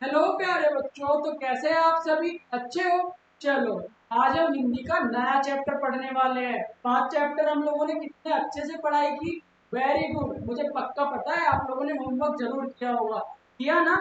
Hello प्यारे बच्चों, तो कैसे हैं आप सभी? अच्छे हो? चलो, आज हम हिंदी का नया चैप्टर पढ़ने वाले हैं। 5 चैप्टर हम लोगों ने कितने अच्छे से पढ़ाई की। Very good. मुझे पक्का पता है आप लोगों ने होमवर्क जरूर किया होगा। किया ना?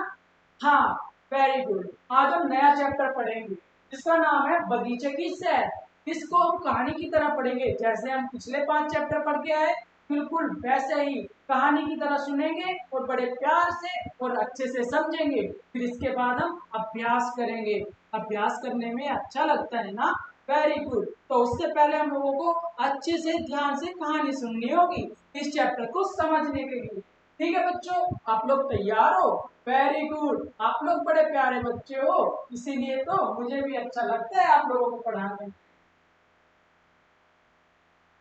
हाँ, वेरी गुड। आज हम नया चैप्टर पढ़ेंगे जिसका नाम है बगीचे की सैर। इसको हम कहानी की तरह पढ़ेंगे, जैसे हम पिछले 5 चैप्टर पढ़ के आए, बिल्कुल वैसे ही कहानी की तरह सुनेंगे और बड़े प्यार से और अच्छे से समझेंगे। फिर इसके बाद हम अभ्यास करेंगे। अभ्यास करने में अच्छा लगता है ना? Very good. तो उससे पहले हम लोगों को अच्छे से ध्यान से कहानी सुननी होगी इस चैप्टर को समझने के लिए। ठीक है बच्चों, आप लोग तैयार हो? Very good. आप लोग बड़े प्यारे बच्चे हो, इसीलिए तो मुझे भी अच्छा लगता है आप लोगों को पढ़ाने।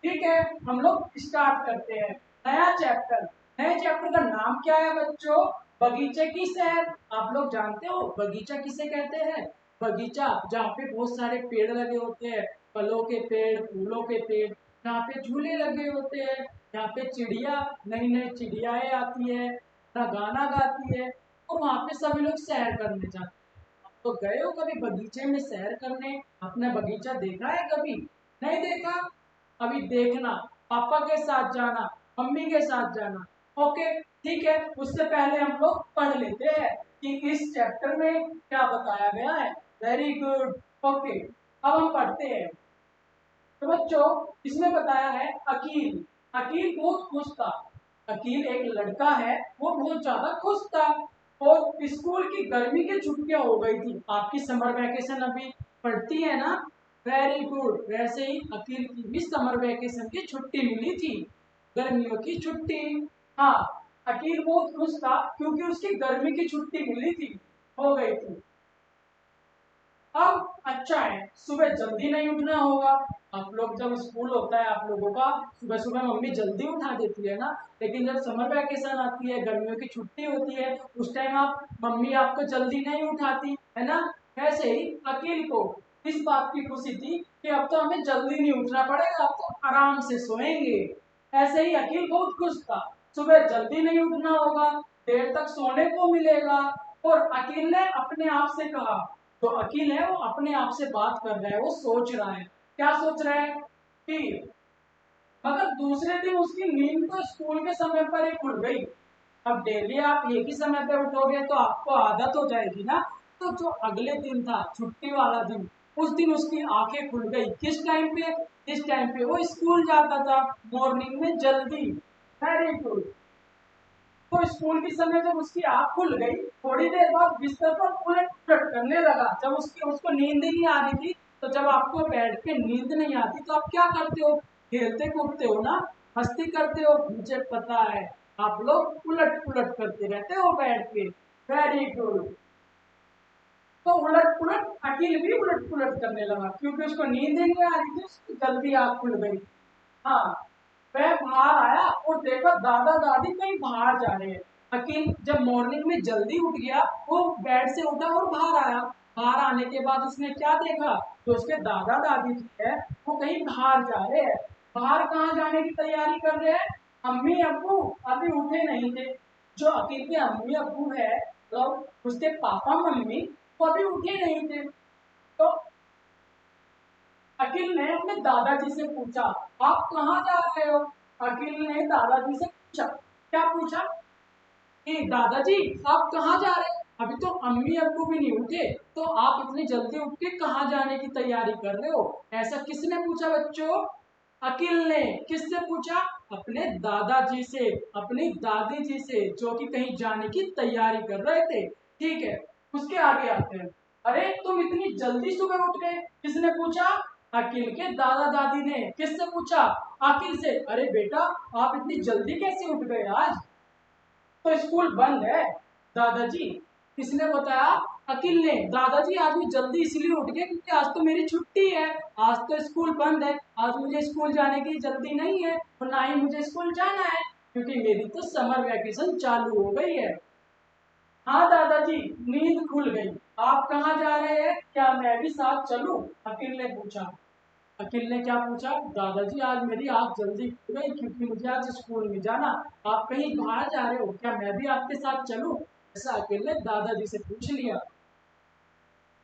ठीक है, हम लोग स्टार्ट करते हैं नया चैप्टर। नए चैप्टर का नाम क्या है बच्चों? बगीचे की सैर। आप लोग जानते हो बगीचा किसे कहते हैं? बगीचा जहाँ पे बहुत सारे पेड़ लगे होते हैं, फलों के पेड़, फूलों के पेड़, जहाँ पे झूले लगे होते हैं, जहाँ पे चिड़िया, नई नई चिड़ियाएं आती है, अपना गाना गाती है, और वहाँ पे सभी लोग सैर करने जाते हैं। तो गए हो कभी बगीचे में सैर करने? अपना बगीचा देखा है कभी? नहीं देखा? अभी देखना, पापा के साथ जाना, मम्मी के साथ जाना। ओके, ठीक है। उससे पहले हम लोग पढ़ लेते हैं कि इस चैप्टर में क्या बताया गया है। Very good. ओके, अब हम पढ़ते हैं। तो बच्चों, इसमें बताया है अकील। अकील बहुत खुश था। अकील एक लड़का है, वो बहुत ज्यादा खुश था। और स्कूल की गर्मी की छुट्टियां हो गई थी। आपकी समर वैकेशन अभी पड़ती है ना? Very good. वैसे ही अकील की भी समर वैकेशन की छुट्टी मिली थी, गर्मियों की छुट्टी। हाँ, अकील बहुत खुश था क्योंकि उसकी गर्मी की छुट्टी मिली थी, हो गई थी। अब अच्छा है, सुबह जल्दी नहीं उठना होगा। आप लोग जब स्कूल होता है आप लोगों का, सुबह सुबह मम्मी जल्दी उठा देती है ना। लेकिन जब समर वैकेशन आती है, गर्मियों की छुट्टी होती है, उस टाइम आप मम्मी आपको जल्दी नहीं उठाती है ना। ऐसे ही अकील को इस बात की खुशी थी कि अब तो हमें जल्दी नहीं उठना पड़ेगा, अब तो आराम से सोएंगे। ऐसे ही अकील बहुत खुश था। सुबह जल्दी नहीं उठना होगा, देर तक सोने को मिलेगा। और अकील ने अपने आप से कहा, तो अकील है वो अपने आप से बात कर रहा है, वो सोच रहा है। क्या सोच रहा है? कि मगर दूसरे दिन उसकी नींद तो स्कूल के समय पर ही खुल गई। अब डेली आप एक ही समय पे उठोगे तो आपको आदत हो जाएगी ना। तो जो अगले दिन था, छुट्टी वाला दिन, उस दिन उसकी आंखें खुल गई। किस टाइम पे? जिस टाइम पे वो स्कूल जाता था, मॉर्निंग में जल्दी। Very good. तो स्कूल के समय जब उसकी आंख खुल गई, थोड़ी देर बाद बिस्तर पर उलट पुलट करने लगा। जब उसकी उसको नींद ही नहीं आ रही थी। तो जब आपको बैठ के नींद नहीं आती तो आप क्या करते हो? खेलते कूदते हो ना, मस्ती करते हो। मुझे पता है आप लोग उलट पुलट करते रहते हो बैठ के। Very good. तो उलट पुलट अकील भी उलट पुलट करने लगा क्योंकि उसको नींद ही नहीं आ रही थी, उसकी जल्दी आंख खुल गई। हाँ, वह बाहर आया और देखा दादा दादी कहीं बाहर जा रहे हैं। अकील जब मॉर्निंग में जल्दी उठ गया, वो बेड से उठा और बाहर आया। बाहर आने के बाद उसने क्या देखा? जो उसके दादा दादी जी है, वो कहीं बाहर जा रहे हैं। बाहर कहाँ जाने की तैयारी कर रहे हैं? अम्मी अब्बू अभी उठे नहीं थे। जो अकील के अम्मी अब्बू है, तो उसके पापा मम्मी, वो अभी उठे नहीं थे। तो अखिल ने अपने दादाजी से पूछा, आप कहाँ जा रहे हो? अखिल ने दादाजी से पूछा। क्या पूछा? कि दादाजी, आप कहाँ जा रहे हो? अभी तो अम्मी अब्बू भी नहीं उठे, तो आप इतनी जल्दी उठ के कहाँ जाने की तैयारी कर रहे हो? ऐसा किसने पूछा बच्चों? अकिल ने। किससे पूछा? अपने दादाजी से, अपनी दादी जी से, जो कि कहीं जाने की तैयारी कर रहे थे। ठीक है, उसके आगे आते हैं। अरे तुम इतनी जल्दी सुबह उठ गए, किसने पूछा? अकिल के दादा दादी ने। किससे पूछा? अकिल से। अरे बेटा, आप इतनी जल्दी कैसे उठ गए आज? तो स्कूल बंद है दादाजी। किसने बताया? अकिल ने। दादाजी आज मैं जल्दी इसलिए उठ गया क्योंकि आज तो मेरी छुट्टी है, आज तो स्कूल बंद है, आज मुझे स्कूल जाने की जल्दी नहीं है और ना ही मुझे स्कूल जाना है क्योंकि मेरी तो समर वैकेशन चालू हो गई है। हाँ दादाजी, नींद खुल गई। आप कहाँ जा रहे हैं, क्या मैं भी साथ चलूं? अकिल ने पूछा। अखिल ने क्या पूछा? दादाजी, आज मेरी आंख जल्दी खुल गई क्योंकि मुझे आज स्कूल में जाना। आप कहीं बाहर जा रहे हो, क्या मैं भी आपके साथ चलूं? ऐसा अकेले दादाजी से पूछ लिया।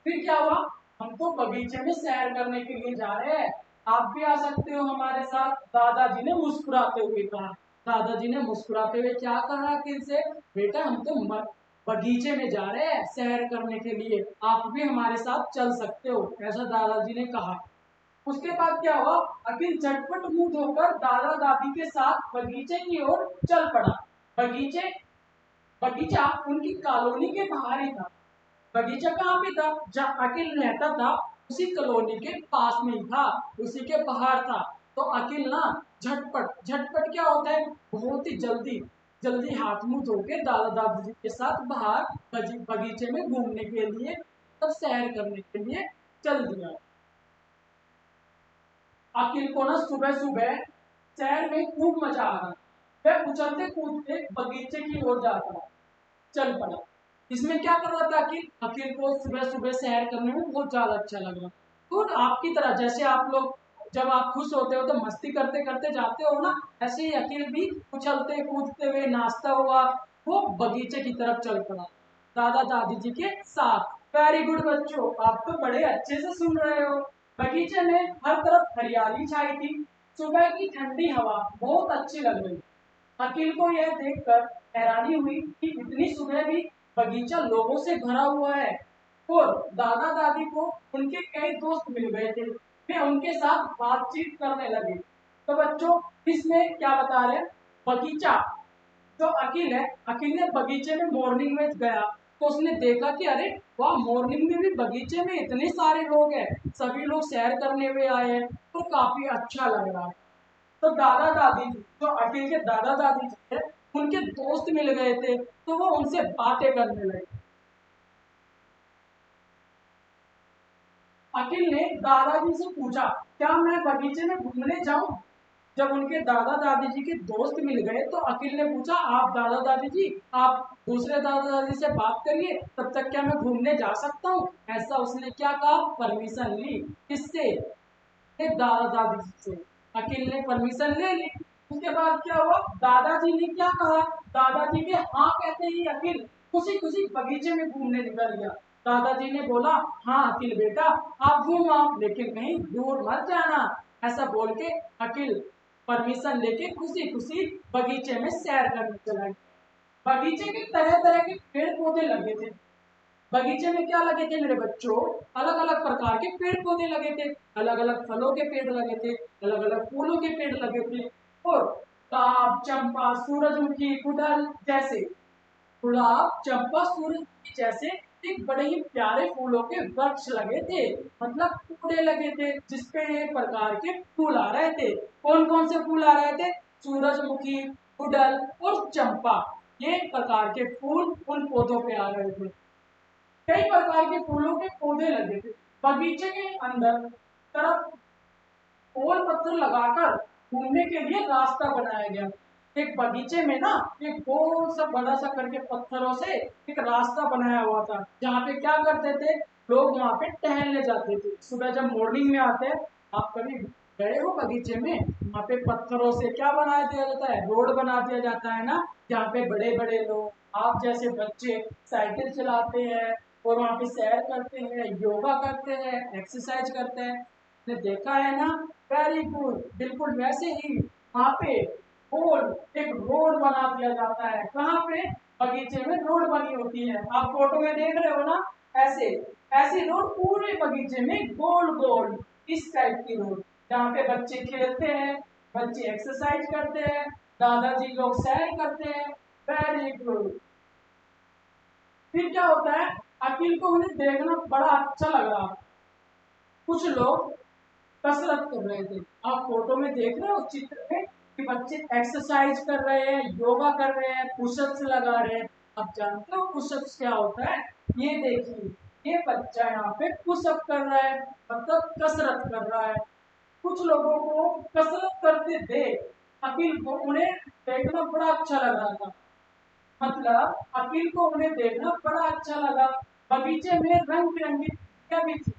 फिर क्या हुआ, हम तो बगीचे में सैर करने के लिए जा रहे हैं, आप भी आ सकते हो हमारे साथ, दादाजी ने मुस्कुराते हुए कहा। दादाजी ने मुस्कुराते हुए क्या कहा अखिल से, बेटा हम तो बगीचे में जा रहे हैं सैर करने के लिए, आप भी हमारे साथ चल सकते हो, ऐसा दादाजी ने कहा। उसके बाद क्या हुआ, अखिल झटपट मुंह धोकर दादा दादी के साथ बगीचे की ओर चल पड़ा। बगीचे बगीचा उनकी कॉलोनी के बाहर ही था। बगीचा कहाँ पे था, जहाँ अखिल रहता था उसी कॉलोनी के पास में ही था, उसी के बाहर था। तो अखिल ना झटपट झटपट क्या होता है, बहुत ही जल्दी जल्दी हाथ मुंह धो के दादा दादी के साथ बाहर बगीचे में घूमने के लिए, तब सैर करने के लिए चल दिया। अखिल को ना सुबह सुबह शहर में खूब मजा आ रहा, वह उछलते कूदते बगीचे की ओर जाता चल पड़ा। इसमें क्या कर रहा था अखिल, अखिल को सुबह सुबह सैर करने में बहुत ज्यादा अच्छा लग रहा। तो आपकी तरह जैसे आप लोग जब आप खुश होते हो तो मस्ती करते करते जाते हो ना, ऐसे ही अखिल भी उछलते कूदते हुए नाचता हुआ वो बगीचे की तरफ चल पड़ा दादा दादी जी के साथ। वेरी गुड बच्चों, आप तो बड़े अच्छे से सुन रहे हो। बगीचे में हर तरफ हरियाली छाई थी, सुबह की ठंडी हवा बहुत अच्छी लग रही। अखिल को यह देखकर हैरानी हुई कि इतनी सुबह भी बगीचा लोगों से भरा हुआ है, और दादा दादी को उनके कई दोस्त मिल गए थे, वे उनके साथ बातचीत करने लगे। तो बच्चों इसमें क्या बता रहे हैं, बगीचा जो अखिल है, अखिल ने बगीचे में मॉर्निंग में गया तो उसने देखा कि अरे वाह, मॉर्निंग में भी बगीचे में इतने सारे लोग हैं, सभी लोग सैर करने हुए आए हैं, तो काफी अच्छा लग रहा है। तो दादा दादी जो अखिल के दादा दादी थे उनके दोस्त मिल गए थे, तो वो उनसे बातें करने लगे। अखिल ने दादाजी से पूछा, क्या मैं बगीचे में घूमने जाऊं? जब उनके दादा दादी जी के दोस्त मिल गए तो अखिल ने पूछा, आप दादा दादी जी, आप दूसरे दादा दादी से बात करिए, तब तक क्या मैं घूमने जा सकता हूँ? ऐसा उसने क्या कहा, परमिशन ली। किससे? दादा दादी जी से अखिल ने परमिशन ले ली। उसके बाद क्या हुआ, दादाजी ने क्या कहा, दादाजी के हाँ कहते ही अखिल खुशी खुशी बगीचे में घूमने निकल गया। दादाजी ने बोला, हाँ अखिल बेटा आप घूम आओ, लेकिन कहीं दूर मत जाना। ऐसा बोल के अखिल परमिशन लेके खुशी खुशी बगीचे में सैर करने चला गया। बगीचे के तरह तरह के पेड़ पौधे लगे थे। बगीचे में क्या लगे थे मेरे बच्चों, अलग अलग प्रकार के पेड़ पौधे लगे थे, अलग अलग फलों के पेड़ लगे थे, अलग अलग फूलों के पेड़ लगे थे, और गुलाब चंपा सूरजमुखी गुड़हल जैसे, गुलाब चंपा सूरजमुखी जैसे एक बड़े ही प्यारे फूलों के वृक्ष लगे थे, मतलब पौधे लगे थे जिसपे एक प्रकार के फूल आ रहे थे। कौन कौन से फूल आ रहे थे, सूरजमुखी गुड़हल और चंपा, ये प्रकार के फूल उन पौधों पे आ रहे थे। कई प्रकार के फूलों के पौधे लगे थे। बगीचे के अंदर तरफ पोल पत्थर लगाकर घूमने के लिए रास्ता बनाया गया। एक बगीचे में ना एक गोल सा बड़ा सा करके पत्थरों से एक रास्ता बनाया हुआ था, जहाँ पे क्या करते थे लोग, वहां पे टहलने जाते थे। सुबह जब मॉर्निंग में आते हैं, आप कभी गए हो बगीचे में, वहाँ पे पत्थरों से क्या बना दिया जाता है, रोड बना दिया जाता है ना, जहाँ पे बड़े बड़े लोग, आप जैसे बच्चे साइकिल चलाते हैं और वहाँ पे सैर करते हैं, योगा करते हैं, एक्सरसाइज करते हैं। ने देखा है ना, वेरी गुड, बिल्कुल वैसे ही वहाँ पे गोल एक रोड बना दिया जाता है। कहाँ पे, बगीचे में रोड बनी होती है, आप फोटो में देख रहे हो ना, ऐसे ऐसी रोड पूरे बगीचे में गोल गोल, इस टाइप की रोड, जहाँ पे बच्चे खेलते हैं, बच्चे एक्सरसाइज करते हैं, दादाजी लोग सैर करते हैं। Very good. फिर क्या होता है, अखिल को उन्हें देखना बड़ा अच्छा लग रहा। कुछ लोग कसरत कर रहे थे, आप फोटो में देख रहे हो चित्र में कि बच्चे एक्सरसाइज कर रहे हैं, योगा कर रहे हैं, पुशअप्स लगा रहे हैं। आप जानते हो पुशअप्स क्या होता है, ये देखिए, ये बच्चा यहाँ पे पुशअप कर रहा है, मतलब कसरत कर रहा है। कुछ लोगों को कसरत करते देख अखिल को उन्हें देखना बड़ा अच्छा लग रहा था, मतलब अखिल को उन्हें देखना बड़ा अच्छा लगा। बगीचे में रंग बिरंगी पत्तियां भी थी।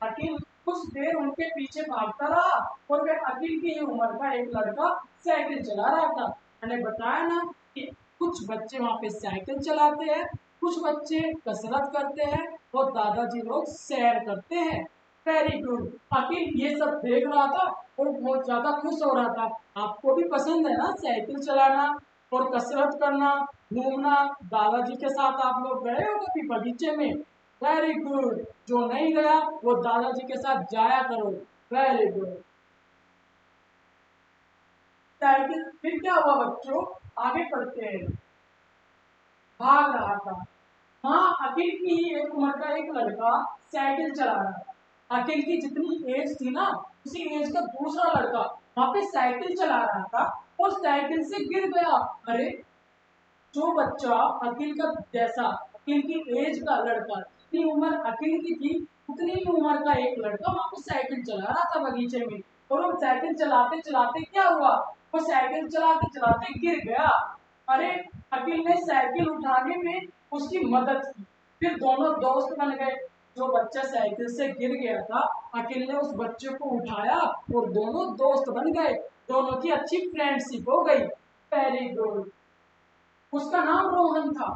अखिल कुछ देर उनके पीछे भागता रहा, और फिर अखिल की ही उम्र का एक लड़का साइकिल चला रहा था। मैंने बताया ना कि कुछ बच्चे वहां पे साइकिल चलाते हैं, कुछ बच्चे कसरत करते हैं और दादाजी लोग सैर करते हैं। Very good. अखिल ये सब देख रहा था और बहुत ज्यादा खुश हो रहा था। आपको भी पसंद है ना साइकिल चलाना और कसरत करना, घूमना? दादाजी के साथ आप लोग गए हो कभी बगीचे में? Very good. जो नहीं गया वो दादाजी के साथ जाया करो। Very good. साइकिल फिर क्या हुआ बच्चों? आगे पढ़ते हैं। भाग रहा था। हाँ, अखिल की ही एक उम्र का एक लड़का साइकिल चला रहा था। अखिल की जितनी एज थी ना, उसी एज का दूसरा लड़का वहां पे साइकिल चला रहा था और साइकिल से गिर गया। अरे, जो बच्चा अखिल का जैसा, अखिल की एज का लड़का, जितनी उम्र अखिल की थी उतनी ही उम्र का एक लड़का वहां पर साइकिल चला रहा था बगीचे में। और वो साइकिल चलाते चलाते क्या हुआ? वो साइकिल चलाते चलाते गिर गया। अरे, अखिल ने साइकिल उठाने में उसकी मदद की। फिर दोनों दोस्त बन गए। जो बच्चा साइकिल से गिर गया था, अखिल ने उस बच्चे को उठाया और दोनों दोस्त बन गए। दोनों की अच्छी फ्रेंडशिप हो गई। Very good. उसका नाम रोहन था।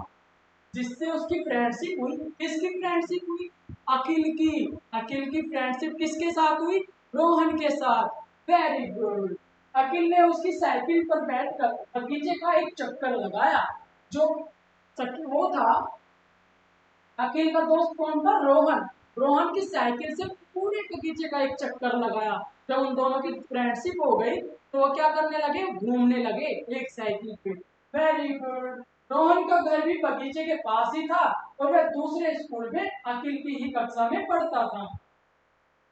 जिससे उसकी फ्रेंडशिप हुई, किसकी फ्रेंडशिप हुई? अखिल की। अखिल की फ्रेंडशिप किसके साथ हुई? रोहन के साथ। Very good. अखिल ने उसकी साइकिल पर बैठकर बगीचे का एक चक्कर लगाया। जो वो था, अखिल का दोस्त कौन था? रोहन। रोहन की साइकिल से पूरे बगीचे का एक चक्कर लगाया। जब उन दोनों की फ्रेंडशिप हो गई तो वो क्या करने लगे? घूमने लगे एक साइकिल पे। Very good. रोहन का घर भी बगीचे के पास ही था और वह दूसरे स्कूल में अखिल की ही कक्षा में पढ़ता था।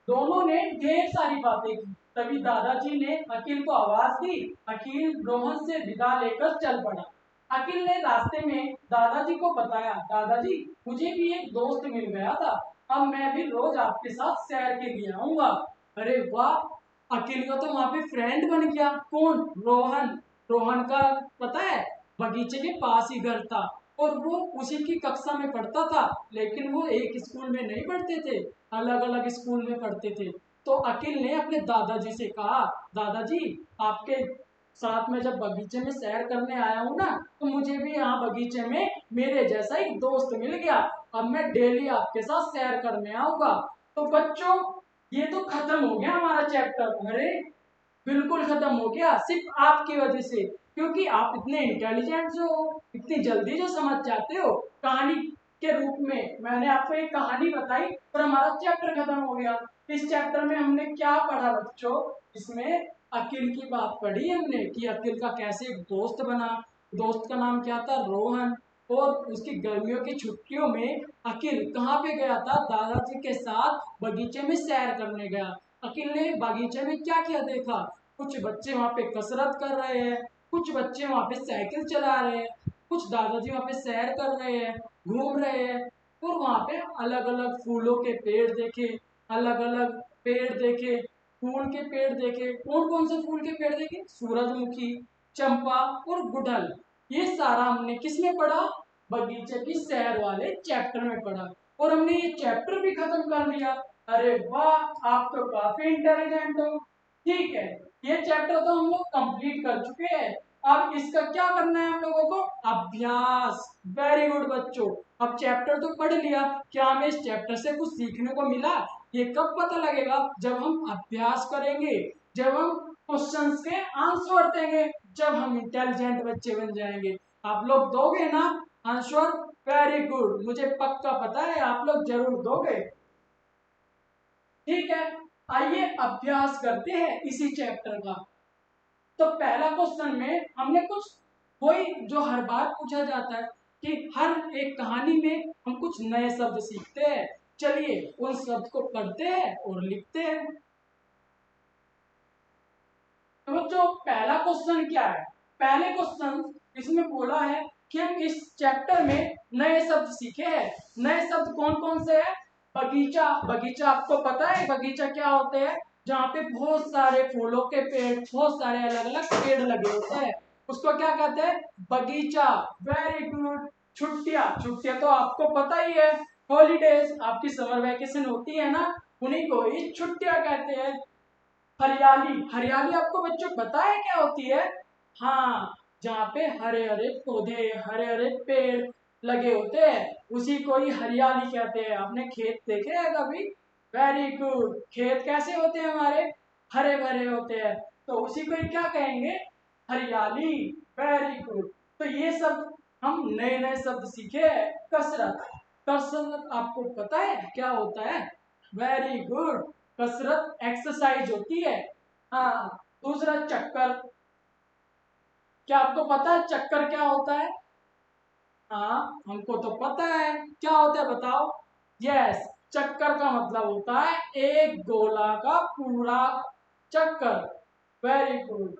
दोनों ने ढेर सारी बातें की। तभी दादाजी ने अखिल को आवाज दी। अखिल रोहन से विदा लेकर चल पड़ा। अखिल ने रास्ते में दादाजी को बताया, दादाजी मुझे भी एक दोस्त मिल गया था, अब मैं भी रोज आपके साथ सैर के लिए आऊंगा। अरे वाह, अखिल का तो वहां पे फ्रेंड बन गया। कौन? रोहन। रोहन का पता है बगीचे के पास ही घर था और वो उसी की कक्षा में पढ़ता था। लेकिन वो एक स्कूल में नहीं पढ़ते थे, अलग अलग स्कूल में पढ़ते थे। तो अखिल ने अपने दादाजी से कहा, दादाजी आपके साथ में जब बगीचे में सैर करने आया हूँ ना, तो मुझे भी यहाँ बगीचे में मेरे जैसा एक दोस्त मिल गया। अब मैं डेली आपके साथ सैर करने आऊंगा। तो बच्चों, ये तो खत्म हो गया हमारा चैप्टर। अरे, बिल्कुल खत्म हो गया सिर्फ आपकी वजह से। क्योंकि आप इतने इंटेलिजेंट जो हो, इतनी जल्दी जो समझ जाते हो कहानी के रूप में। मैंने आपको एक कहानी बताई और हमारा चैप्टर खत्म हो गया। इस चैप्टर में हमने क्या पढ़ा बच्चों? इसमें अखिल की बात पढ़ी हमने कि अखिल का कैसे एक दोस्त बना। दोस्त का नाम क्या था? रोहन। और उसकी गर्मियों की छुट्टियों में अखिल कहाँ पे गया था? दादाजी के साथ बगीचे में सैर करने गया। अखिल ने बागीचे में क्या क्या देखा? कुछ बच्चे वहां पे कसरत कर रहे हैं, कुछ बच्चे वहां पे साइकिल चला रहे हैं, कुछ दादाजी वहां पे सैर कर रहे हैं, घूम रहे हैं। और वहां पे अलग अलग फूलों के पेड़ देखे, अलग अलग पेड़ देखे, फूल के पेड़ देखे। कौन कौन से फूल के पेड़ देखे? सूरजमुखी, चंपा और गुड़हल। ये सारा हमने किस में पढ़ा? बगीचे की सैर वाले चैप्टर में पढ़ा। और हमने ये चैप्टर भी खत्म कर लिया। अरे वाह, आप तो काफी इंटेलिजेंट हो। ठीक है, ये चैप्टर तो हम लोग कंप्लीट कर चुके हैं। अब इसका क्या करना है हम लोगों को? अभ्यास। वेरी गुड बच्चों। अब चैप्टर तो पढ़ लिया, क्या हमें इस चैप्टर से कुछ सीखने को मिला? ये कब पता लगेगा? जब हम अभ्यास करेंगे, जब हम क्वेश्चंस के आंसर देंगे, जब हम इंटेलिजेंट बच्चे बन जाएंगे। आप लोग दोगे ना आंसर? वेरी गुड, मुझे पक्का पता है आप लोग जरूर दोगे। ठीक है, आइए अभ्यास करते हैं इसी चैप्टर का। तो पहला क्वेश्चन में हमने कुछ वही जो हर बार पूछा जाता है कि हर एक कहानी में हम कुछ नए शब्द सीखते हैं। चलिए उन शब्द को पढ़ते हैं और लिखते हैं। तो बच्चों, पहला क्वेश्चन क्या है? पहले क्वेश्चन इसमें बोला है कि हम इस चैप्टर में नए शब्द सीखे हैं। नए शब्द कौन कौन से हैं? बगीचा। बगीचा आपको पता है बगीचा क्या होते हैं? जहाँ पे बहुत सारे फूलों के पेड़, बहुत सारे अलग अलग पेड़ लगे होते हैं, उसको क्या कहते हैं? बगीचा। Very good. छुट्टियां। छुट्टियां तो आपको पता ही है, हॉलीडेज, आपकी समर वैकेशन होती है ना, उन्हीं को ही छुट्टियां कहते हैं। हरियाली। हरियाली आपको बच्चों पता है क्या होती है? हाँ, जहाँ पे हरे हरे पौधे, हरे हरे पेड़, लगे होते हैं उसी को ही हरियाली कहते हैं। आपने खेत देखे हैं कभी? Very good. खेत कैसे होते हैं हमारे? हरे भरे होते हैं, तो उसी को ही क्या कहेंगे? हरियाली। Very good. तो ये सब हम नए नए शब्द सीखे हैं। कसरत, कसरत आपको पता है क्या होता है? Very good. कसरत एक्सरसाइज होती है। हाँ। दूसरा चक्कर, क्या आपको पता है चक्कर क्या होता है? हाँ, हमको तो पता है क्या होता है, बताओ। यस, चक्कर का मतलब होता है एक गोला का पूरा चक्कर। Very good.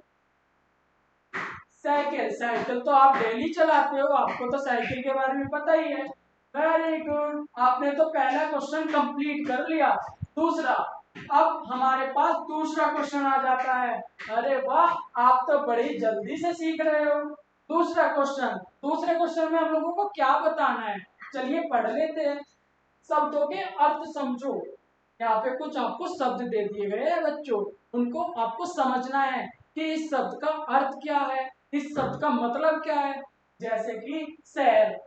साइकिल, साइकिल तो आप डेली चलाते हो, आपको तो साइकिल के बारे में पता ही है। वेरी गुड, आपने तो पहला क्वेश्चन कंप्लीट कर लिया। दूसरा, अब हमारे पास दूसरा क्वेश्चन आ जाता है। अरे वाह, आप तो बड़ी जल्दी से सीख रहे हो। दूसरा क्वेश्चन, दूसरे क्वेश्चन में हम लोगों को क्या बताना है? चलिए पढ़ लेते हैं। शब्दों के अर्थ समझो। यहाँ पे कुछ आपको शब्द दे दिए गए हैं बच्चों, उनको आपको समझना है कि इस शब्द का अर्थ क्या है, इस शब्द का मतलब क्या है। जैसे कि शहर,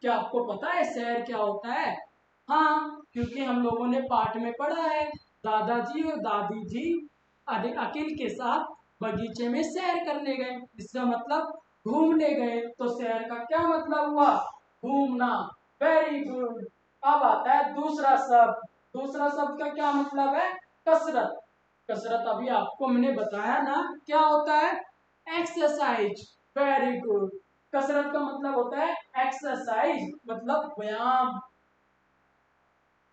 क्या आपको पता है शहर क्या होता है? हाँ, क्योंकि हम लोगों ने पाठ में पढ़ा है, दादाजी और दादी जी अखिल के साथ बगीचे में सैर करने गए, इसका मतलब घूमने गए। तो शहर का क्या मतलब हुआ? घूमना। Very good. अब आता है दूसरा शब्द। दूसरा शब्द का क्या मतलब है? कसरत। कसरत अभी आपको मैंने बताया ना क्या होता है? एक्सरसाइज। Very good. कसरत का मतलब होता है एक्सरसाइज, मतलब व्यायाम।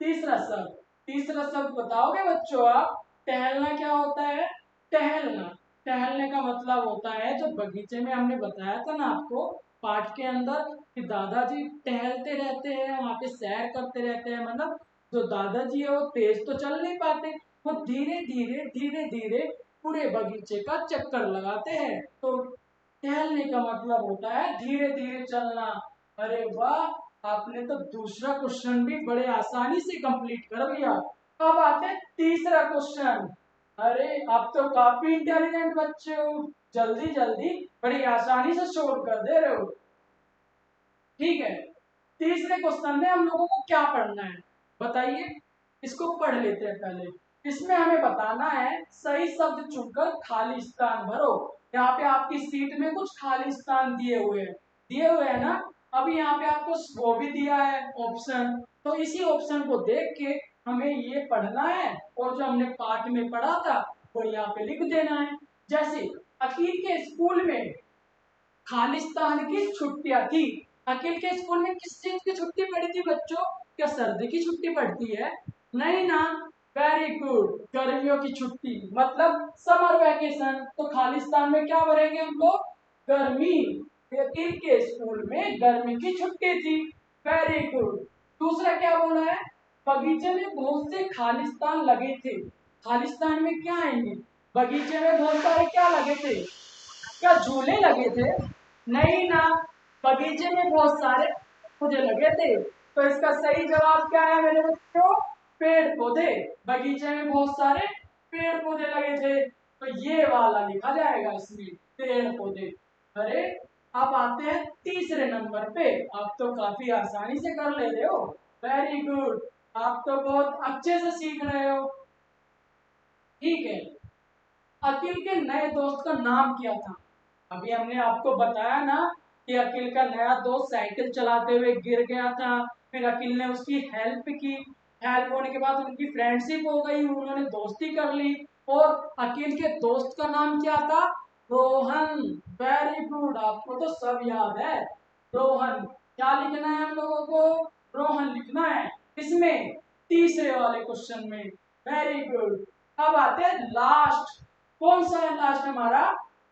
तीसरा शब्द, तीसरा शब्द बताओगे बच्चों आप? टहलना क्या होता है? टहलना, टहलने का मतलब होता है, जो बगीचे में हमने बताया था ना आपको पाठ के अंदर, कि दादाजी टहलते रहते हैं, वहां पे सैर करते रहते हैं। मतलब जो दादाजी है वो तेज तो चल नहीं पाते, वो धीरे धीरे धीरे धीरे पूरे बगीचे का चक्कर लगाते हैं। तो टहलने का मतलब होता है धीरे धीरे चलना। अरे वाह, आपने तो दूसरा क्वेश्चन भी बड़े आसानी से कंप्लीट कर लिया। अब आते हैं तीसरा क्वेश्चन। अरे आप तो काफी इंटेलिजेंट बच्चे हो, जल्दी जल्दी बड़ी आसानी से सोल्व कर दे रहे हो। ठीक है, तीसरे क्वेश्चन में हम लोगों को क्या पढ़ना है बताइए? इसको पढ़ लेते हैं पहले। इसमें हमें बताना है सही शब्द चुनकर खाली स्थान भरो। यहाँ पे आपकी सीट में कुछ खाली स्थान दिए हुए हैं ना। अभी यहाँ पे आपको वो भी दिया है ऑप्शन, तो इसी ऑप्शन को देख के हमें ये पढ़ना है, और जो हमने पाठ में पढ़ा था वो यहाँ पे लिख देना है। जैसे अखिल के स्कूल में खालिस्तान की छुट्टियां थी। अखिल के स्कूल में किस चीज की छुट्टी पड़ी थी बच्चों? क्या सर्दी की छुट्टी पड़ती है? नहीं ना। वेरी गुड, गर्मियों की छुट्टी, मतलब समर वैकेशन। तो खालिस्तान में क्या भरेंगे हम लोग? गर्मी। अखिल के स्कूल में गर्मी की छुट्टी थी। Very good. दूसरा क्या बोला है? बगीचे में बहुत से खालिस्तान लगे थे। खालिस्तान में क्या आएंगे? बगीचे में बहुत सारे क्या लगे थे? क्या झूले लगे थे? नहीं ना। बगीचे में बहुत सारे पौधे लगे थे। तो इसका सही जवाब क्या है मेरे बच्चों? पेड़ पौधे। बगीचे में बहुत सारे पेड़ पौधे लगे थे, तो ये वाला लिखा जाएगा इसमें, पेड़ पौधे। अरे, अब आते हैं तीसरे नंबर पे। आप तो काफी आसानी से कर ले रहे हो। वेरी गुड, आप तो बहुत अच्छे से सीख रहे हो। ठीक है, अखिल के नए दोस्त का नाम क्या था? अभी हमने आपको बताया ना कि अखिल का नया दोस्त साइकिल चलाते हुए गिर गया था, फिर अखिल ने उसकी हेल्प की। हेल्प होने के बाद उनकी फ्रेंडशिप हो गई, उन्होंने दोस्ती कर ली। और अखिल के दोस्त का नाम क्या था? रोहन। वेरी गुड, आपको तो सब याद है। रोहन। क्या लिखना है हम लोगों को? रोहन लिखना है इसमें, तीसरे वाले क्वेश्चन में। Very good. अब आते हैं लास्ट। कौन सा है लास्ट हमारा?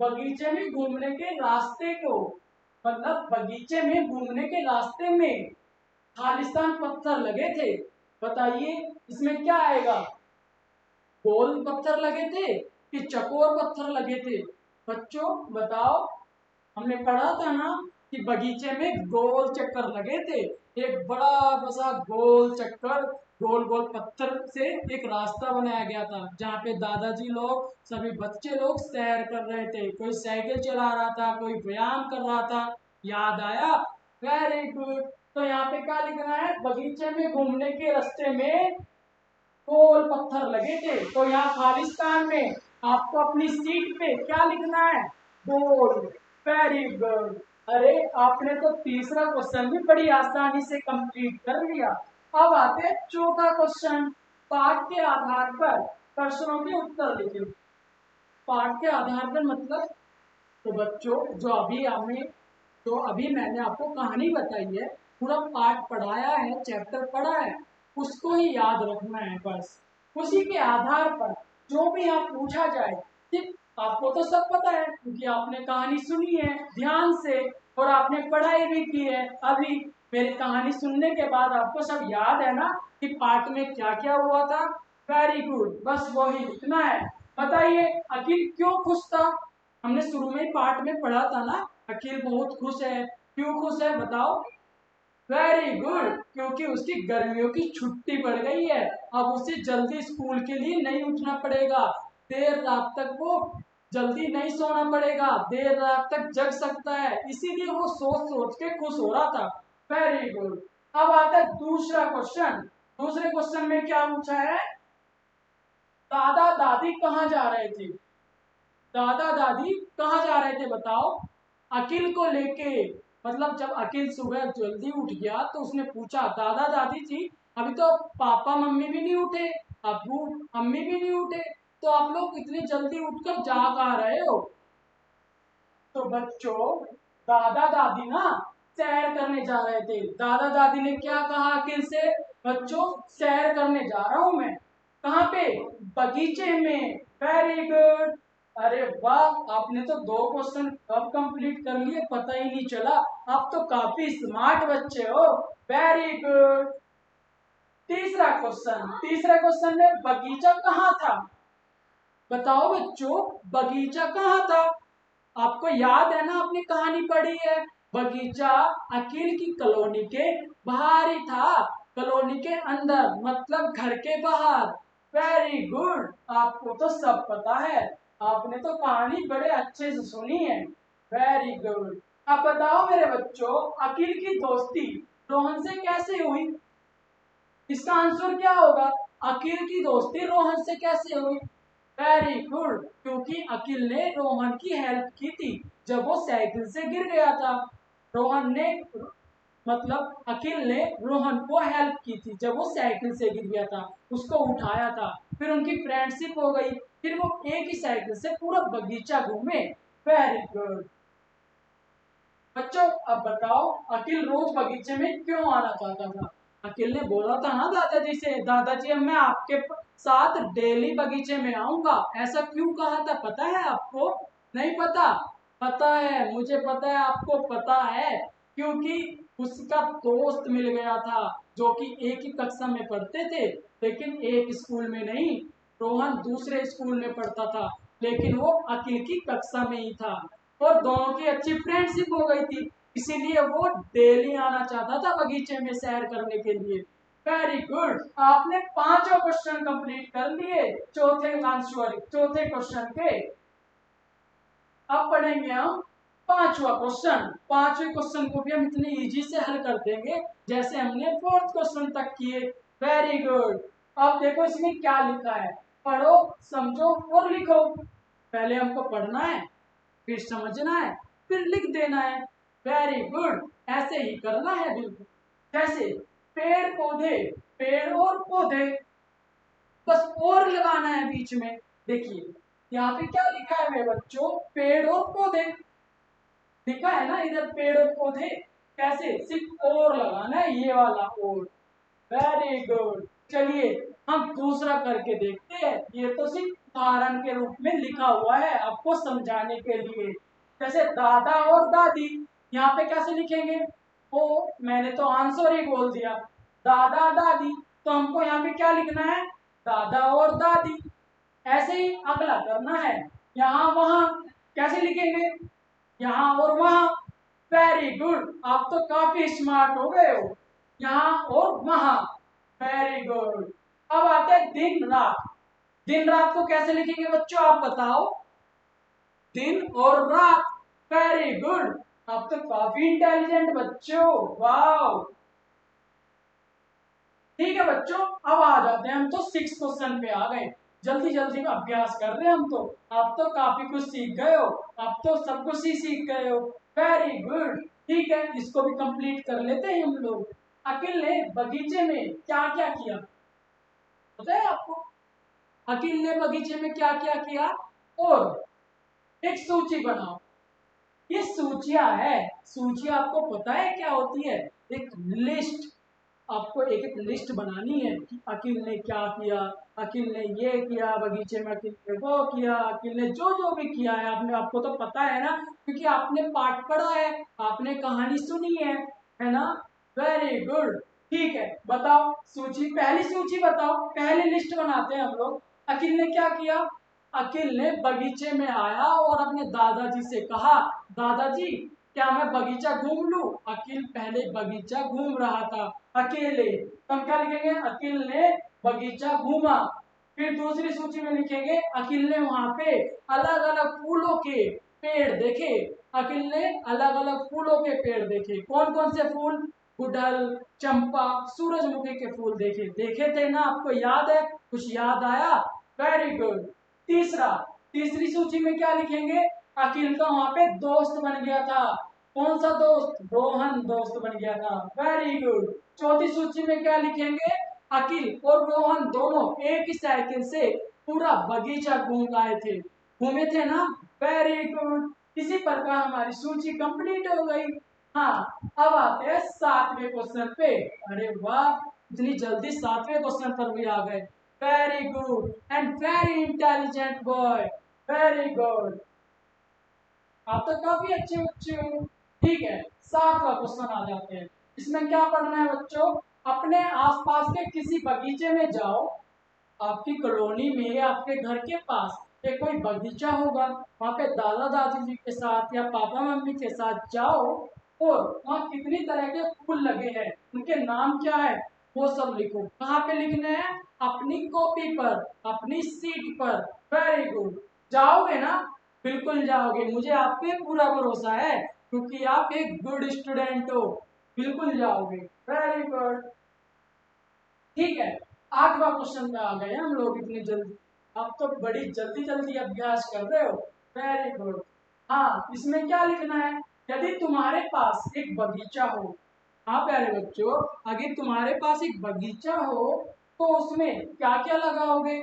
बगीचे में घूमने के रास्ते को, मतलब बगीचे में घूमने के रास्ते में खालिस्तान पत्थर लगे थे। बताइए इसमें क्या आएगा? गोल पत्थर लगे थे कि चकोर पत्थर लगे थे? बच्चों बताओ। हमने पढ़ा था ना कि बगीचे में गोल चक्कर लगे थे, एक बड़ा सा गोल चक्कर, गोल गोल पत्थर से एक रास्ता बनाया गया था, जहाँ पे दादाजी लोग, सभी बच्चे लोग सैर कर रहे थे। कोई साइकिल चला रहा था, कोई व्यायाम कर रहा था। याद आया? Very good. तो यहाँ पे क्या लिखना है, बगीचे में घूमने के रास्ते में गोल पत्थर लगे थे। तो यहाँ खालिस्तान में आपको अपनी सीट पे क्या लिखना है, गोल। Very good. अरे आपने तो तीसरा क्वेश्चन भी बड़ी आसानी से कंप्लीट कर लिया। अब आते हैं चौथा क्वेश्चन, पाठ के आधार पर प्रश्नों के उत्तर लिखे। पाठ के आधार पर मतलब, तो बच्चों जो अभी मैंने आपको कहानी बताई है, पूरा पाठ पढ़ाया है, चैप्टर पढ़ा है, उसको ही याद रखना है बस। उसी के आधार पर जो भी आप पूछा जाए, ठीक, आपको तो सब पता है क्योंकि आपने कहानी सुनी है ध्यान से और आपने पढ़ाई भी की है। अभी मेरी कहानी सुनने के बाद आपको सब याद है ना कि पाठ में क्या क्या हुआ था। वेरी गुड, बस वही लिखना है। बताइए अखिल क्यों खुश था, हमने शुरू में ही पाठ में पढ़ा था ना, अखिल बहुत खुश है, क्यों खुश है बताओ। वेरी गुड, क्योंकि उसकी गर्मियों की छुट्टी पड़ गई है, अब उसे जल्दी स्कूल के लिए नहीं उठना पड़ेगा, देर रात तक वो जल्दी नहीं सोना पड़ेगा, देर रात तक जग सकता है, इसीलिए वो सोच सोच के खुश हो रहा था। Very good. अब आता है दूसरा क्वेश्चन। दूसरे क्वेश्चन में क्या पूछा है, दादा दादी कहाँ जा रहे थे, दादा दादी कहाँ जा रहे थे बताओ। अखिल को लेके, मतलब जब अखिल सुबह जल्दी उठ गया तो उसने पूछा, दादा दादी जी अभी तो पापा मम्मी भी नहीं उठे, अब्बू अम्मी भी नहीं उठे, तो आप लोग इतनी जल्दी उठकर जा कहाँ रहे हो। तो बच्चों दादा दादी ना सैर करने जा रहे थे। दादा दादी ने क्या कहा अखिल से, बच्चों सैर करने जा रहा हूं मैं, कहाँ पे, बगीचे में। Very good. अरे वाह, आपने तो दो क्वेश्चन कब कंप्लीट कर लिए पता ही नहीं चला, आप तो काफी स्मार्ट बच्चे हो। Very good. तीसरा क्वेश्चन में बगीचा कहाँ था, बताओ बच्चों बगीचा कहाँ था। आपको याद है ना, आपने कहानी पढ़ी है, बगीचा अखिल की कॉलोनी के बाहर ही था, कॉलोनी के अंदर मतलब घर के बाहर। वेरी गुड, आपको तो सब पता है, आपने तो कहानी बड़े अच्छे से सुनी है। Very good. अब बताओ मेरे बच्चों, अखिल की दोस्ती रोहन से कैसे हुई, इसका आंसर क्या होगा, अखिल की दोस्ती रोहन से कैसे हुई। वेरी गुड, क्योंकि अखिल ने रोहन की हेल्प की थी जब वो साइकिल से गिर गया था। रोहन ने मतलब अखिल ने रोहन को हेल्प की थी जब वो साइकिल से गिर गया था, उसको उठाया था, फिर उनकी फ्रेंडशिप हो गई, फिर वो एक ही साइकिल से पूरा बगीचा घूमे। Very good. बच्चों अब बताओ अखिल रोज बगीचे में क्यों आना चाहता था। अखिल ने बोला था ना दादाजी से, दादाजी अब मैं आपके साथ डेली बगीचे में आऊंगा, ऐसा क्यों कहा था पता है आपको, नहीं पता। पता है, मुझे पता है आपको पता है, क्योंकि उसका दोस्त मिल गया था जो कि एक ही कक्षा में पढ़ते थे, लेकिन एक स्कूल में नहीं। रोहन दूसरे स्कूल में पढ़ता था लेकिन वो अखिल की कक्षा में ही था, और दोनों की अच्छी फ्रेंडशिप हो गई थी, इसीलिए वो डेली आना चाहता था बगीचे में सैर करने के लिए। वेरी गुड, आपने पांचों क्वेश्चन कंप्लीट कर लिए चौथे क्वेश्चन के। अब पढ़ेंगे हम पांचवा क्वेश्चन। पांचवें क्वेश्चन को भी हम इतने इजी से हल कर देंगे जैसे हमने फोर्थ क्वेश्चन तक किए। Very good. अब देखो इसमें क्या लिखा है, पढ़ो समझो और लिखो। पहले हमको पढ़ना है, फिर समझना है, फिर लिख देना है। वेरी गुड, ऐसे ही करना है बिल्कुल जैसे पेड़ पौधे, पेड़ और पौधे, बस और लगाना है बीच में। देखिए यहाँ पे क्या लिखा है मेरे बच्चों, पेड़ और पौधे लिखा है ना इधर, पेड़ और पौधे, कैसे, सिर्फ और लगाना है, ये वाला और। Very good. चलिए हम दूसरा करके देखते हैं, ये तो सिर्फ उदाहरण के रूप में लिखा हुआ है आपको समझाने के लिए। जैसे दादा और दादी, यहाँ पे कैसे लिखेंगे, वो मैंने तो आंसर ही बोल दिया, दादा दादी, तो हमको यहाँ पे क्या लिखना है, दादा और दादी। ऐसे ही अगला करना है, यहाँ वहां कैसे लिखेंगे, यहाँ और वहां। वेरी गुड, आप तो काफी स्मार्ट हो गए हो, यहाँ और वहां। Very good. अब आते हैं दिन रात। दिन रात को कैसे लिखेंगे बच्चों आप बताओ, दिन और रात। वेरी गुड, आप तो काफी इंटेलिजेंट बच्चे हो, वाओ। ठीक है बच्चों, अब आ जाते हैं हम तो 6 क्वेश्चन पे आ गए। जल्दी जल्दी में अभ्यास कर रहे हैं हम तो। आप तो काफी कुछ सीख गए हो, आप तो सब कुछ ही सीख गए हो। Very good. ठीक है, इसको भी कंप्लीट कर लेते हैं हम लोग। अखिल ने बगीचे में क्या क्या किया, पता है आपको? अखिल ने बगीचे में क्या क्या किया, और एक सूची बनाओ। ये सूचियां है, सूचियां आपको पता है क्या होती है? एक लिस्ट। आपको एक एक लिस्ट बनानी है कि अखिल ने क्या किया, अखिल ने ये किया बगीचे में, अखिल ने वो किया, अखिल ने जो जो भी किया है। आपने, आपको तो पता है ना, क्योंकि आपने पाठ पढ़ा है, आपने कहानी सुनी है ना? Very good. ठीक है, बताओ सूची, पहली सूची बताओ, पहली लिस्ट बनाते हैं हम लोग। अखिल ने क्या किया? अखिल ने बगीचे में आया और अपने दादाजी से कहा, दादाजी क्या मैं बगीचा घूम लूं? अखिल पहले बगीचा घूम रहा था अकेले, तो हम क्या लिखेंगे? अखिल ने बगीचा घूमा। फिर दूसरी सूची में लिखेंगे, अखिल ने वहां पे अलग अलग फूलों के पेड़ देखे। अखिल ने अलग अलग फूलों के पेड़ देखे। कौन कौन से फूल? गुड़हल, चंपा, सूरजमुखी के फूल देखे। देखे थे ना, आपको याद है? कुछ याद आया? Very good. तीसरा, तीसरी सूची में क्या लिखेंगे? अखिल का वहां पे दोस्त बन गया था। कौन सा दोस्त? रोहन दोस्त बन गया था। Very good. चौथी सूची में क्या लिखेंगे? अखिल और रोहन दोनों एक ही साइकिल से पूरा बगीचा घूम आए थे। घूमे थे ना? Very good. इसी प्रकार हमारी सूची कंप्लीट हो गई। हाँ, अब आते हैं 7वें क्वेश्चन पे। अरे वाह, इतनी जल्दी 7वें क्वेश्चन पर भी आ गए। Very good and very intelligent boy. Very good, आप तो काफी अच्छे बच्चे हो। ठीक है, 7वां क्वेश्चन आ जाते हैं। इसमें क्या पढ़ना है बच्चों? अपने आसपास के किसी बगीचे में जाओ। आपकी कॉलोनी में या आपके घर के पास एक कोई बगीचा होगा, वहां पे दादा दादी जी के साथ या पापा मम्मी के साथ जाओ, और वहाँ कितनी तरह के फूल लगे हैं, उनके नाम क्या है, वो सब लिखो। कहाँ पे लिखने हैं? अपनी कॉपी पर, अपनी सीट पर। Very good. जाओगे ना? बिल्कुल जाओगे, मुझे आप पे पूरा भरोसा है, क्योंकि आप एक गुड स्टूडेंट हो। बिल्कुल जाओगे। Very good. ठीक है, 8वां क्वेश्चन पे आ गए हम लोग इतनी जल्दी। आप तो बड़ी जल्दी जल्दी अभ्यास कर रहे हो। Very good. हाँ, इसमें क्या लिखना है? यदि तुम्हारे पास एक बगीचा हो, हाँ प्यारे बच्चों, अगर तुम्हारे पास एक बगीचा हो तो उसमें क्या क्या लगाओगे?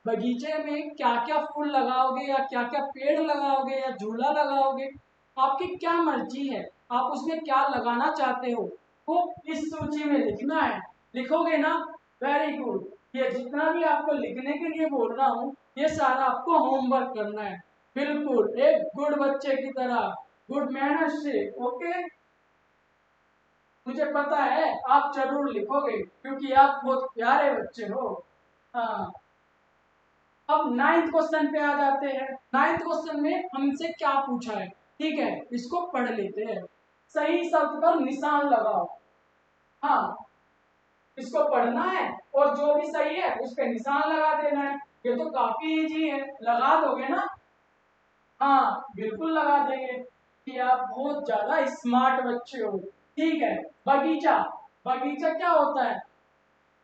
बगीचे में क्या क्या फूल लगाओगे, या क्या क्या पेड़ लगाओगे, या झूला लगाओगे? आपकी क्या मर्जी है, आप उसमें क्या लगाना चाहते हो, वो इस सूची में लिखना है। लिखोगे ना? Very good. ये जितना भी आपको लिखने के लिए बोल रहा हूँ, ये सारा आपको होमवर्क करना है, बिल्कुल एक गुड बच्चे की तरह, गुड मैनर्स से। ओके, मुझे पता है आप जरूर लिखोगे, क्योंकि आप बहुत प्यारे बच्चे हो। हाँ, अब 9th क्वेश्चन पे आ जाते हैं। 9th क्वेश्चन में हमसे क्या पूछा है, ठीक है, इसको पढ़ लेते हैं। सही शब्द पर निशान लगाओ। हाँ, इसको पढ़ना है और जो भी सही है उस पर निशान लगा देना है। ये तो काफी इजी है, लगा दोगे ना? हाँ, बिल्कुल लगा देंगे कि आप बहुत ज्यादा स्मार्ट बच्चे हो। ठीक है, बगीचा। बगीचा क्या होता है?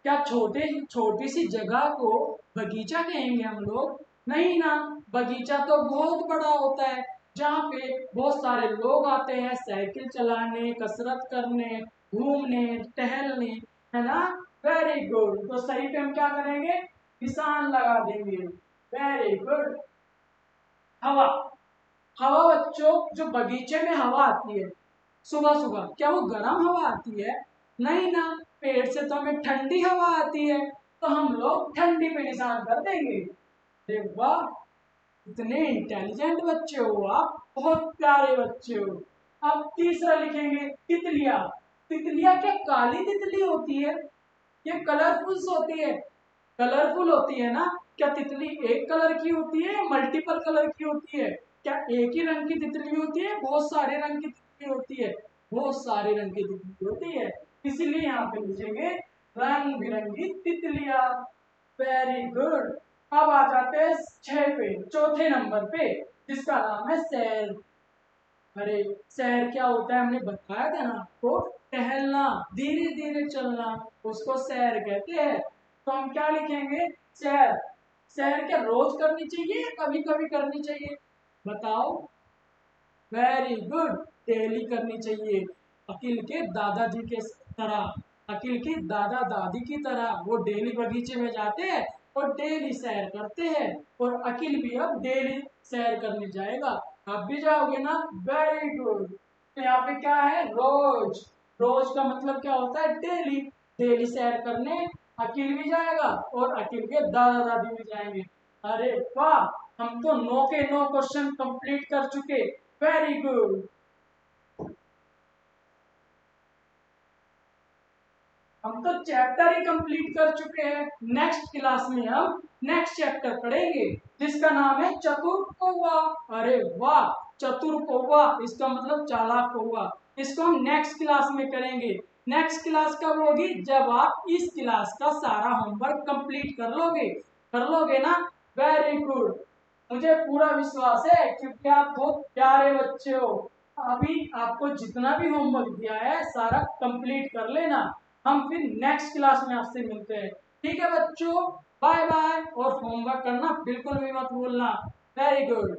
क्या छोटे छोटी सी जगह को बगीचा कहेंगे हम लोग? नहीं ना, बगीचा तो बहुत बड़ा होता है, जहाँ पे बहुत सारे लोग आते हैं साइकिल चलाने, कसरत करने, घूमने, टहलने, है ना? Very good. तो सही पे हम क्या करेंगे? निशान लगा देंगे। Very good. हवा। हवा बच्चों, जो बगीचे में हवा आती है सुबह सुबह, क्या वो गर्म हवा आती है? नहीं ना, पेड़ से तो हमें ठंडी हवा आती है, तो हम लोग ठंडी पे निशान कर देंगे। अरे वाह, इतने इंटेलिजेंट बच्चे हो आप, बहुत प्यारे बच्चे हो। अब तीसरा लिखेंगे, तितलियां। तितलियां क्या काली तितली होती है? ये कलरफुल होती है, कलरफुल होती है ना? क्या तितली एक कलर की होती है या मल्टीपल कलर की होती है? क्या एक ही रंग की तितली होती है, बहुत सारे रंग की तितली होती है? बहुत सारे रंग की तितली होती है, इसीलिए यहाँ पे लिखेंगे रंग बिरंगी तितलियां। Very good. अब आ जाते हैं 6 पे, चौथे नंबर पे, जिसका नाम है सैर। अरे, सैर क्या होता है हमने बताया था ना आपको। टहलना, धीरे धीरे चलना, उसको सैर कहते हैं। तो हम क्या लिखेंगे? सैर। सैर क्या रोज करनी चाहिए या कभी कभी करनी चाहिए? बताओ। वेरी गुड, डेली करनी चाहिए। अकिल के दादाजी के तरह, अकिल की दादा दादी की तरह वो डेली बगीचे में जाते हैं और डेली सैर करते हैं। और अकिल भी अब डेली सैर करने जाएगा। आप भी जाओगे ना? Very good. तो यहाँ पे क्या है? रोज। रोज का मतलब क्या होता है? डेली। डेली सैर करने अकिल भी जाएगा और अकिल के दादा दादी भी जाएंगे। अरे वाह, हम तो 9 के 9 क्वेश्चन कंप्लीट कर चुके। Very good. हम तो चैप्टर ही कंप्लीट कर चुके हैं। नेक्स्ट क्लास में हम नेक्स्ट चैप्टर पढ़ेंगे जिसका नाम है चतुर कौवा। अरे वाह, चतुर कौवा इसका मतलब चालाक कौवा। इसको हम नेक्स्ट क्लास में करेंगे। नेक्स्ट क्लास कब होगी? जब आप इस क्लास का सारा होमवर्क कंप्लीट कर लोगे ना? Very good. मुझे पूरा विश्वास है क्योंकि आप बहुत प्यारे बच्चे हो। अभी आपको जितना भी होमवर्क दिया है सारा कंप्लीट कर लेना। हम फिर नेक्स्ट क्लास में आपसे मिलते हैं। ठीक है बच्चों, बाय बाय। और होमवर्क करना बिल्कुल भी मत भूलना। Very good.